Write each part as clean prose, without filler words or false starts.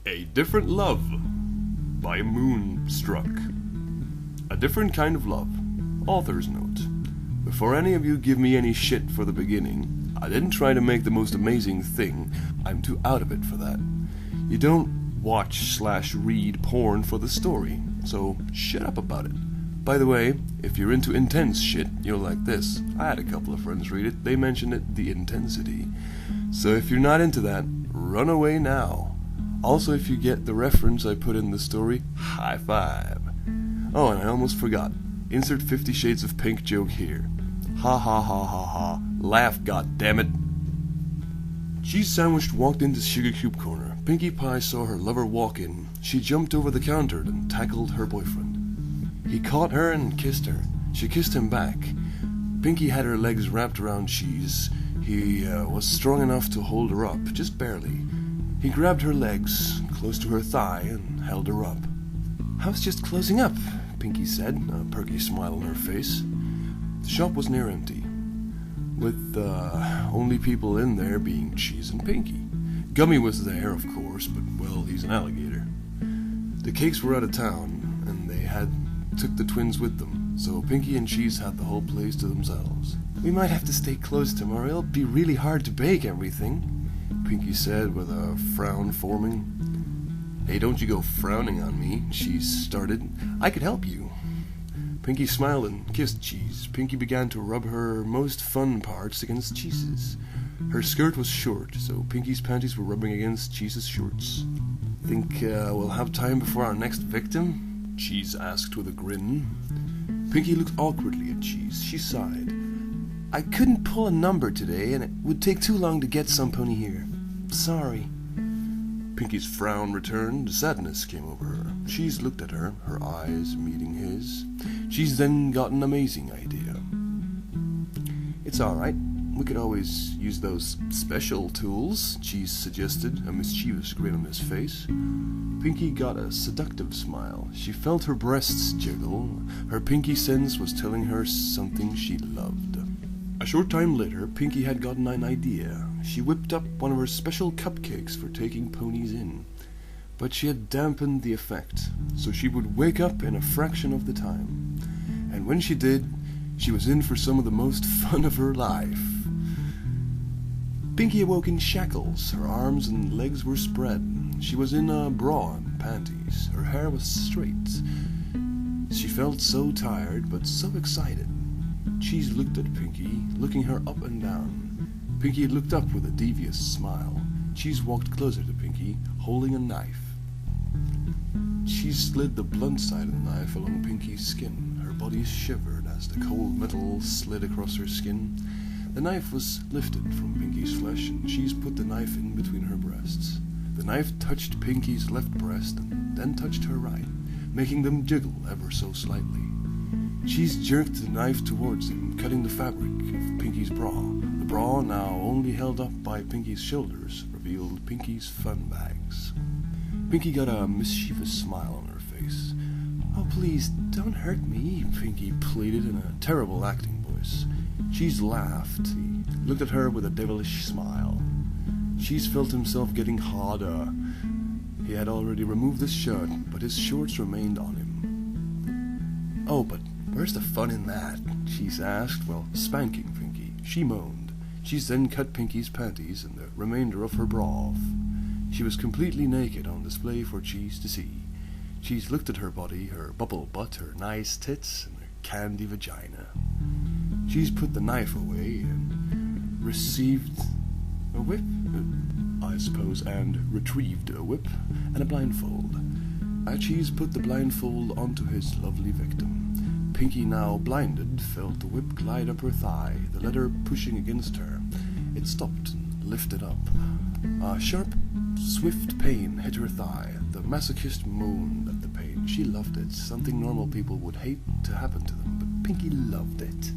A Different Love by Moonstruck. A different kind of love. Author's note. Before any of you give me any shit for the beginning, I didn't try to make the most amazing thing. I'm too out of it for that. You don't watch/read porn for the story, so shut up about it. By the way, if you're into intense shit, you'll like this. I had a couple of friends read it. They mentioned it, the intensity. So if you're not into that, run away now. Also, if you get the reference I put in the story, high five. Oh, and I almost forgot. Insert 50 Shades of Pink joke here. Ha ha ha ha ha. Laugh, goddammit. Cheese Sandwich walked into Sugar Cube Corner. Pinkie Pie saw her lover walk in. She jumped over the counter and tackled her boyfriend. He caught her and kissed her. She kissed him back. Pinkie had her legs wrapped around Cheese. He was strong enough to hold her up, just barely. He grabbed her legs, close to her thigh, and held her up. "I was just closing up," Pinkie said, a perky smile on her face. The shop was near empty, with only people in there being Cheese and Pinkie. Gummy was there, of course, but, well, he's an alligator. The cakes were out of town, and they had took the twins with them, so Pinkie and Cheese had the whole place to themselves. "We might have to stay closed tomorrow. It'll be really hard to bake everything," Pinkie said with a frown forming. "Hey, don't you go frowning on me," Cheese started. "I could help you." Pinkie smiled and kissed Cheese. Pinkie began to rub her most fun parts against Cheese's. Her skirt was short, so Pinkie's panties were rubbing against Cheese's shorts. "Think we'll have time before our next victim?" Cheese asked with a grin. Pinkie looked awkwardly at Cheese. She sighed. "I couldn't pull a number today, and it would take too long to get some pony here. Sorry." Pinkie's frown returned. Sadness came over her. Cheese looked at her, her eyes meeting his. Cheese then got an amazing idea. "It's all right. We could always use those special tools," Cheese suggested, a mischievous grin on his face. Pinkie got a seductive smile. She felt her breasts jiggle. Her pinky sense was telling her something she loved. A short time later, Pinkie had gotten an idea. She whipped up one of her special cupcakes for taking ponies in. But she had dampened the effect, so she would wake up in a fraction of the time. And when she did, she was in for some of the most fun of her life. Pinkie awoke in shackles. Her arms and legs were spread. She was in a bra and panties. Her hair was straight. She felt so tired, but so excited. Cheese looked at Pinkie, looking her up and down. Pinkie looked up with a devious smile. Cheese walked closer to Pinkie, holding a knife. Cheese slid the blunt side of the knife along Pinkie's skin. Her body shivered as the cold metal slid across her skin. The knife was lifted from Pinkie's flesh, and Cheese put the knife in between her breasts. The knife touched Pinkie's left breast and then touched her right, making them jiggle ever so slightly. Cheese jerked the knife towards him, cutting the fabric of Pinkie's bra. The bra, now only held up by Pinkie's shoulders, revealed Pinkie's fun bags. Pinkie got a mischievous smile on her face. "Oh, please, don't hurt me," Pinkie pleaded in a terrible acting voice. Cheese laughed. He looked at her with a devilish smile. Cheese felt himself getting harder. He had already removed his shirt, but his shorts remained on him. "Oh, but where's the fun in that?" Cheese asked while spanking Pinkie. She moaned. Cheese then cut Pinkie's panties and the remainder of her bra off. She was completely naked on display for Cheese to see. Cheese looked at her body, her bubble butt, her nice tits, and her candy vagina. Cheese put the knife away and received a whip, I suppose, and retrieved a whip and a blindfold. Cheese put the blindfold onto his lovely victim. Pinkie, now blinded, felt the whip glide up her thigh, the leather pushing against her. It stopped and lifted up. A sharp, swift pain hit her thigh. The masochist moaned at the pain. She loved it, something normal people would hate to happen to them, but Pinkie loved it.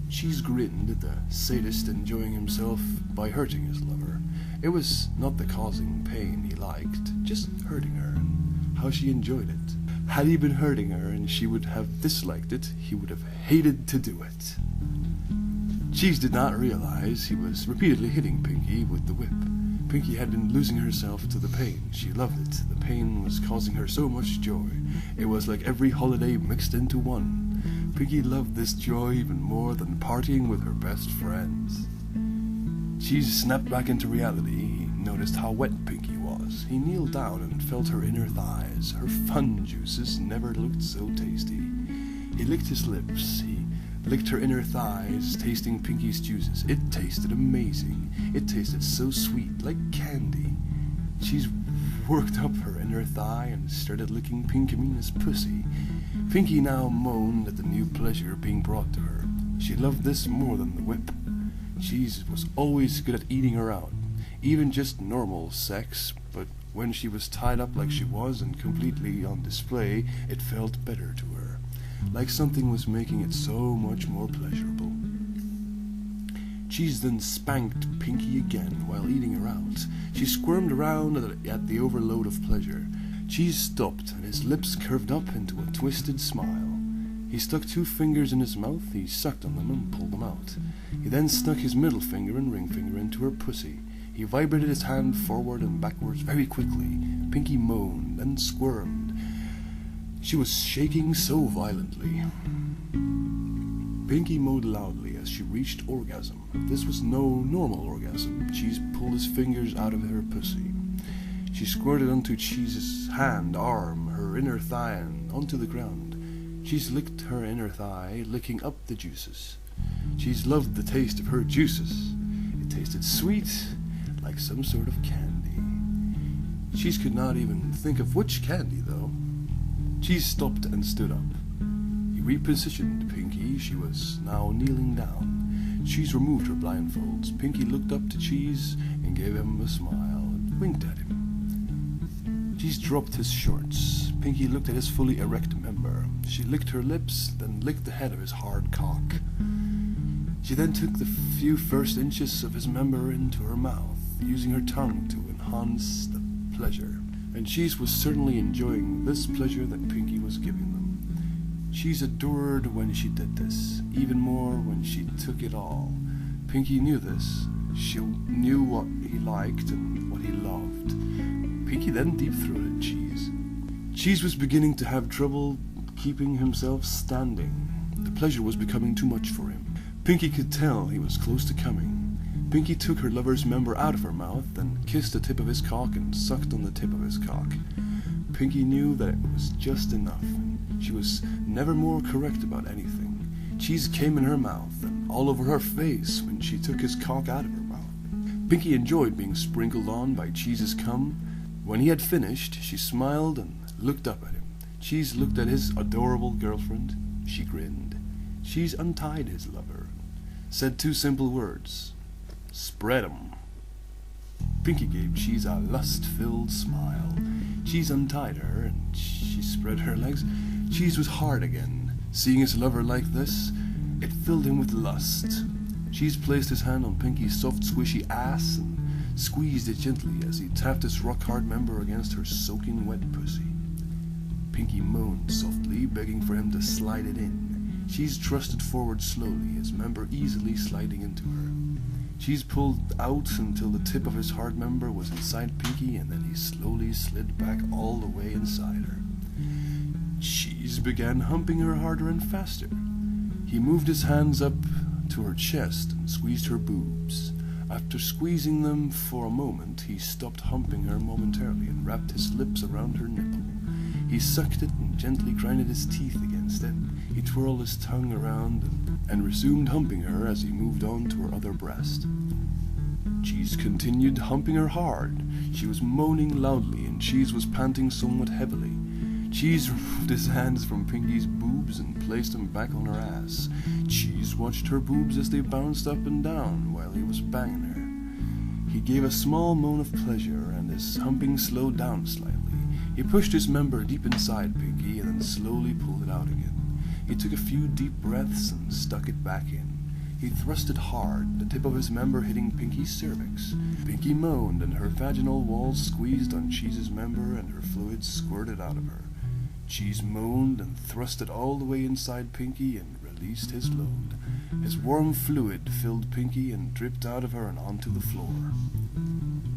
Cheese grinned, the sadist enjoying himself by hurting his lover. It was not the causing pain he liked, just hurting her, and how she enjoyed it. Had he been hurting her and she would have disliked it, he would have hated to do it. Cheese did not realize he was repeatedly hitting Pinkie with the whip. Pinky had been losing herself to the pain. She loved it. The pain was causing her so much joy. It was like every holiday mixed into one. Pinky loved this joy even more than partying with her best friends. Cheese snapped back into reality. He noticed how wet Pinky was. He kneeled down and felt her inner thighs. Her fun juices never looked so tasty. He licked his lips. He licked her inner thighs, tasting Pinky's juices. It tasted amazing. It tasted so sweet, like candy. Cheese worked up her inner thigh and started licking Pinky Mina's pussy. Pinky now moaned at the new pleasure being brought to her. She loved this more than the whip. Cheese was always good at eating her out, even just normal sex, but when she was tied up like she was and completely on display, it felt better to her, like something was making it so much more pleasurable. Cheese then spanked Pinky again while eating her out. She squirmed around at the overload of pleasure. Cheese stopped, and his lips curved up into a twisted smile. He stuck 2 fingers in his mouth, he sucked on them and pulled them out. He then stuck his middle finger and ring finger into her pussy. He vibrated his hand forward and backwards very quickly. Pinky moaned and squirmed. She was shaking so violently. Pinky moaned loudly as she reached orgasm. This was no normal orgasm. Cheese pulled his fingers out of her pussy. She squirted onto Cheese's hand, arm, her inner thigh, and onto the ground. Cheese licked her inner thigh, licking up the juices. Cheese loved the taste of her juices. It tasted sweet, like some sort of candy. Cheese could not even think of which candy, though. Cheese stopped and stood up. He repositioned Pinky. She was now kneeling down. Cheese removed her blindfolds. Pinky looked up to Cheese and gave him a smile and winked at him. Cheese dropped his shorts. Pinky looked at his fully erect member. She licked her lips, then licked the head of his hard cock. She then took the few first inches of his member into her mouth, using her tongue to enhance the pleasure. And Cheese was certainly enjoying this pleasure that Pinky was giving them. Cheese adored when she did this, even more when she took it all. Pinky knew this. She knew what he liked and what he loved. Pinky then deep-throated Cheese. Cheese was beginning to have trouble keeping himself standing. The pleasure was becoming too much for him. Pinky could tell he was close to coming. Pinky took her lover's member out of her mouth, then kissed the tip of his cock and sucked on the tip of his cock. Pinky knew that it was just enough, and she was never more correct about anything. Cheese came in her mouth and all over her face when she took his cock out of her mouth. Pinky enjoyed being sprinkled on by Cheese's cum. When he had finished, she smiled and looked up at him. Cheese looked at his adorable girlfriend. She grinned. Cheese untied his lover, said 2 simple words. Spread 'em. Pinky gave Cheese a lust-filled smile. Cheese untied her, and she spread her legs. Cheese was hard again. Seeing his lover like this, it filled him with lust. Cheese placed his hand on Pinky's soft, squishy ass and squeezed it gently as he tapped his rock-hard member against her soaking wet pussy. Pinky moaned softly, begging for him to slide it in. Cheese thrusted forward slowly, his member easily sliding into her. Cheese pulled out until the tip of his hard member was inside Pinky, and then he slowly slid back all the way inside her. Cheese began humping her harder and faster. He moved his hands up to her chest and squeezed her boobs. After squeezing them for a moment, he stopped humping her momentarily and wrapped his lips around her nipple. He sucked it and gently grinded his teeth against it. He twirled his tongue around and resumed humping her as he moved on to her other breast. Cheese continued humping her hard. She was moaning loudly, and Cheese was panting somewhat heavily. Cheese removed his hands from Pinky's boobs and placed them back on her ass. Cheese watched her boobs as they bounced up and down while he was banging her. He gave a small moan of pleasure, and his humping slowed down slightly. He pushed his member deep inside Pinky and then slowly pulled it out again. He took a few deep breaths and stuck it back in. He thrust it hard, the tip of his member hitting Pinky's cervix. Pinky moaned, and her vaginal walls squeezed on Cheese's member, and her fluids squirted out of her. Cheese moaned and thrust it all the way inside Pinky and released his load. His warm fluid filled Pinky and dripped out of her and onto the floor.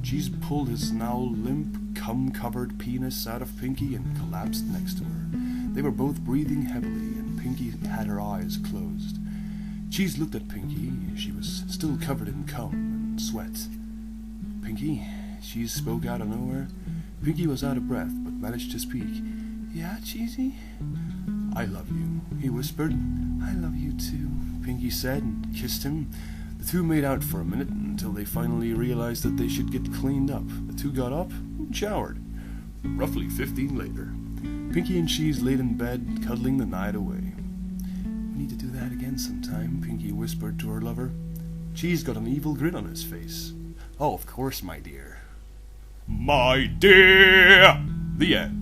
Cheese pulled his now limp, cum-covered penis out of Pinky and collapsed next to her. They were both breathing heavily, and Pinky had her eyes closed. Cheese looked at Pinky. She was still covered in cum and sweat. "Pinky," Cheese spoke out of nowhere. Pinky was out of breath, but managed to speak. "Yeah, Cheesy?" "I love you," he whispered. "I love you too," Pinky said, and kissed him. The two made out for a minute until they finally realized that they should get cleaned up. The two got up and showered. Roughly 15 later, Pinky and Cheese laid in bed, cuddling the night away. "We need to do that again sometime," Pinky whispered to her lover. Cheese got an evil grin on his face. "Oh, of course, my dear." My dear! The end.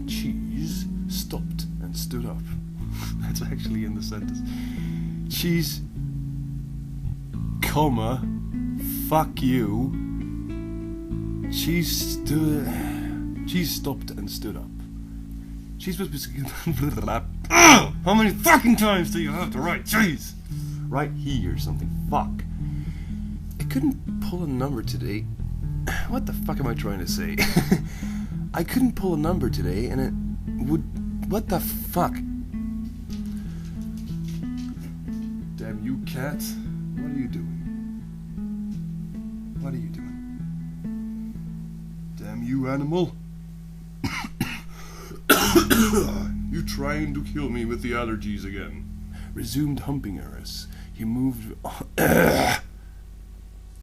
Cheese stopped and stood up. That's actually in the sentence. Cheese, comma, fuck you. Cheese stopped and stood up. Cheese was how many fucking times do you have to write cheese? Write he or something. Fuck. I couldn't pull a number today. What the fuck am I trying to say? I couldn't pull a number today, and it would... What the fuck? Damn you, cat. What are you doing? What are you doing? Damn you, animal. You trying to kill me with the allergies again? Resumed humping her as he moved...